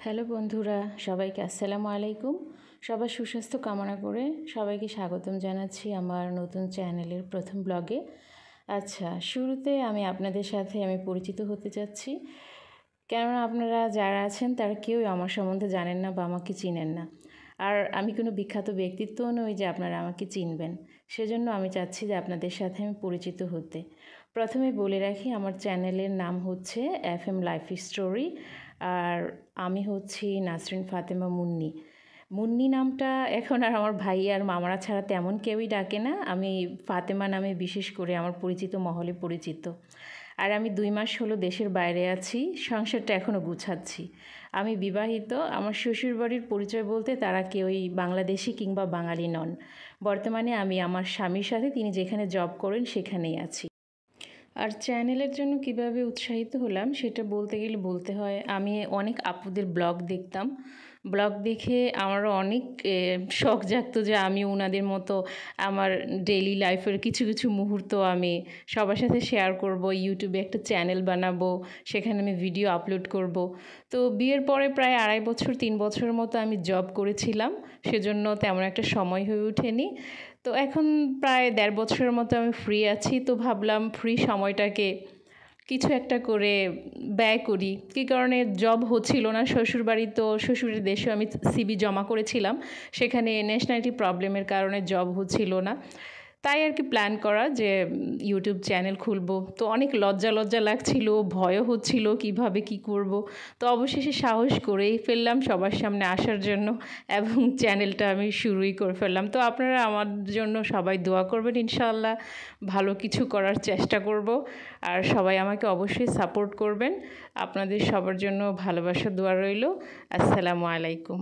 Hello বন্ধুরা, সবাইকে আসসালামু আলাইকুম। সবার সুস্বাস্থ্য কামনা করে সবাইকে স্বাগতম জানাচ্ছি আমার নতুন চ্যানেলের প্রথম ব্লগে। আচ্ছা, শুরুতে আমি আপনাদের সাথে পরিচিত হতে চাচ্ছি, কেননা আপনারা যারা আছেন তারা কেউই আমার সম্বন্ধে জানেন না বা আমাকে চিনেন না। আর আমি কোনো বিখ্যাত ব্যক্তিত্বও নই যে আপনারা আমাকে চিনবেন। সেজন্য আমি চাচ্ছি যে আপনাদের সাথে আমি পরিচিত হতে। প্রথমে বলে রাখি, আমার চ্যানেলের নাম হচ্ছে FM লাইফ স্টোরি, আর আমি হচ্ছি নাসরিন ফাতেমা মুন্নি। মুন্নি নামটা এখন আর আমার ভাই আর মামারা ছাড়া তেমন কেউই ডাকে না। আমি ফাতেমা নামে বিশেষ করে আমার পরিচিত মহলে পরিচিত। আর আমি 2 মাস হলো দেশের বাইরে আছি, সংসারটা এখনও গুছাচ্ছি। আমি বিবাহিত। আমার শ্বশুরবাড়ির পরিচয় বলতে তারা কেউই বাংলাদেশি কিংবা বাঙালি নন। বর্তমানে আমি আমার স্বামীর সাথে, তিনি যেখানে জব করেন সেখানেই আছি। আর চ্যানেলের জন্য কিভাবে উৎসাহিত হলাম সেটা বলতে গেলে বলতে হয়, আমি অনেক আপুদের ব্লগ দেখতাম। ব্লগ দেখে আমারও অনেক শখ জাগতো যে আমি ওনাদের মতো আমার ডেইলি লাইফের কিছু কিছু মুহূর্ত আমি সবার সাথে শেয়ার করব, ইউটিউবে একটা চ্যানেল বানাবো, সেখানে আমি ভিডিও আপলোড করব। তো বিয়ের পরে প্রায় 2.5 বছর 3 বছরের মতো আমি জব করেছিলাম, সেজন্য তেমন একটা সময় হয়ে ওঠেনি। তো এখন প্রায় 1.5 বছরের মতো আমি ফ্রি আছি। তো ভাবলাম ফ্রি সময়টাকে কিছু একটা করে ব্যয় করি। কী কারণে জব হচ্ছিল না শ্বশুরবাড়ি, তো শ্বশুরের দেশে আমি সিভি জমা করেছিলাম, সেখানে ন্যাশনালিটি প্রবলেমের কারণে জব হচ্ছিল না। তাই আর কি প্ল্যান করা যে ইউটিউব চ্যানেল খুলব। তো অনেক লজ্জা লাগছিল, ভয়ও হচ্ছিল কিভাবে কি করব। তো অবশেষে সাহস করেই ফেললাম সবার সামনে আসার জন্য, এবং চ্যানেলটা আমি শুরুই করে ফেললাম। তো আপনারা আমার জন্য সবাই দোয়া করবেন, ইনশাআল্লাহ ভালো কিছু করার চেষ্টা করব। আর সবাই আমাকে অবশ্যই সাপোর্ট করবেন। আপনাদের সবার জন্য ভালোবাসা দোয়া রইল। আসসালামু আলাইকুম।